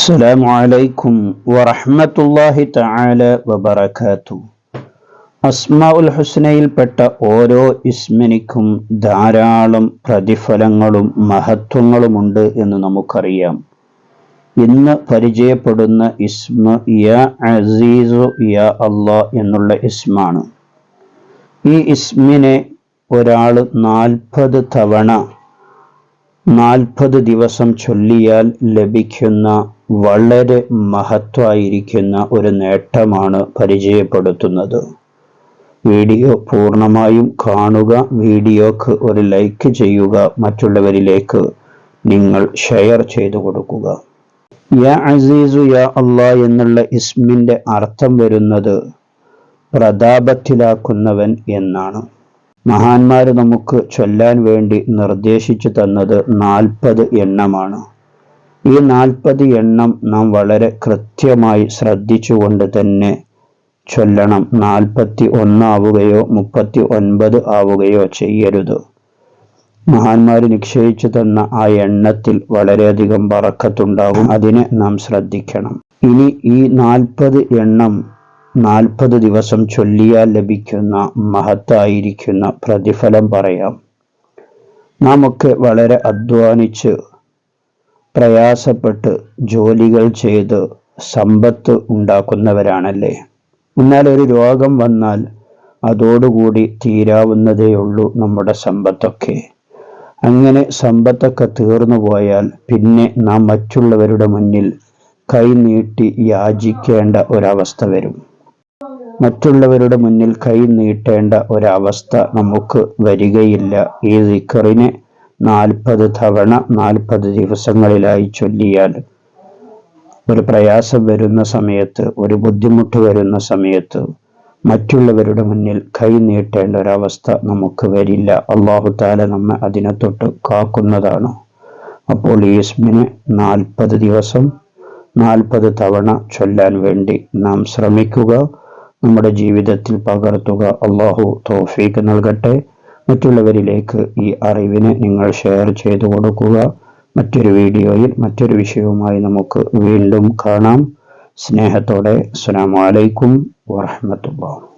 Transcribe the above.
അസ്സലാമു അലൈക്കും വറഹ്മത്തുള്ളാഹി തആല വബറകാതുഹു. അസ്മാഉൽ ഹുസ്നയിൽപ്പെട്ട ഓരോ ഇസ്മിനിക്കും ധാരാളം പ്രതിഫലങ്ങളും മഹത്വങ്ങളുമുണ്ട് എന്ന് നമുക്കറിയാം. ഇന്ന് പരിചയപ്പെടുന്ന ഇസ്മ യാ അസീസു യാ അല്ലാഹ് എന്നുള്ള ഇസ്മാണ്. ഈ ഇസ്മിനെ ഒരാൾ 40 തവണ 40 ദിവസം ചൊല്ലിയാൽ ലഭിക്കുന്ന വളരെ മഹത്വമായിരിക്കുന്ന ഒരു നേട്ടമാണ് പരിചയപ്പെടുത്തുന്നത്. വീഡിയോ പൂർണ്ണമായും കാണുക, വീഡിയോക്ക് ഒരു ലൈക്ക് ചെയ്യുക, മറ്റുള്ളവരിലേക്ക് നിങ്ങൾ ഷെയർ ചെയ്തു കൊടുക്കുക. യാ അസീസു യാ അല്ലാഹ് എന്നുള്ള ഇസ്മിന്റെ അർത്ഥം വരുന്നത് പ്രതാപത്തിലാക്കുന്നവൻ എന്നാണ്. മഹാന്മാർ നമുക്ക് ചൊല്ലാൻ വേണ്ടി നിർദ്ദേശിച്ചു തന്നത് 40 എണ്ണമാണ്. ഈ 40 എണ്ണം നാം വളരെ കൃത്യമായി ശ്രദ്ധിച്ചുകൊണ്ട് തന്നെ ചൊല്ലണം. 41 ആവുകയോ 39 ആവുകയോ ചെയ്യരുത്. മഹാന്മാർ നിശ്ചയിച്ചു തന്ന ആ എണ്ണത്തിൽ വളരെയധികം ബറക്കത്തുണ്ടാകും. അതിനെ നാം ശ്രദ്ധിക്കണം. ഇനി ഈ 40 എണ്ണം 40 ദിവസം ചൊല്ലിയാൽ ലഭിക്കുന്ന മഹത്തായിരിക്കുന്ന പ്രതിഫലം പറയാം. നാം ഒക്കെ വളരെ അധ്വാനിച്ച് പ്രയാസപ്പെട്ട് ജോലികൾ ചെയ്ത് സമ്പത്ത് ഉണ്ടാക്കുന്നവരാണല്ലേ. എന്നാൽ ഒരു രോഗം വന്നാൽ അതോടുകൂടി തീരാവുന്നതേയുള്ളൂ നമ്മുടെ സമ്പത്തൊക്കെ. അങ്ങനെ സമ്പത്തൊക്കെ തീർന്നു പോയാൽ പിന്നെ നാം മറ്റുള്ളവരുടെ മുന്നിൽ കൈനീട്ടി യാചിക്കേണ്ട ഒരവസ്ഥ വരും. മറ്റുള്ളവരുടെ മുന്നിൽ കൈ നീട്ടേണ്ട ഒരവസ്ഥ നമുക്ക് വരികയില്ല. ഈ ദിക്റിനെ 40 തവണ 40 ദിവസങ്ങളിലായി ചൊല്ലിയാൽ ഒരു പ്രയാസം വരുന്ന സമയത്ത്, ഒരു ബുദ്ധിമുട്ട് വരുന്ന സമയത്ത് മറ്റുള്ളവരുടെ മുന്നിൽ കൈ നീട്ടേണ്ട ഒരവസ്ഥ നമുക്ക് വരില്ല. അല്ലാഹു തആല നമ്മെ അതിനെ തൊട്ട് കാക്കുന്നതാണ്. അപ്പോൾ ഈ ഇസ്മിനെ 40 ദിവസം 40 തവണ ചൊല്ലാൻ വേണ്ടി നാം ശ്രമിക്കുക, നമ്മുടെ ജീവിതത്തിൽ പകർത്തുക. അല്ലാഹു തൗഫീഖ് നൽകട്ടെ. മറ്റുള്ളവരിലേക്ക് ഈ അറിവിനെ നിങ്ങൾ ഷെയർ ചെയ്തു കൊടുക്കുക. മറ്റൊരു വീഡിയോയിൽ മറ്റൊരു വിഷയവുമായി നമുക്ക് വീണ്ടും കാണാം. സ്നേഹത്തോടെ അസ്സലാമു അലൈക്കും വറഹ്മത്തുള്ളാഹി.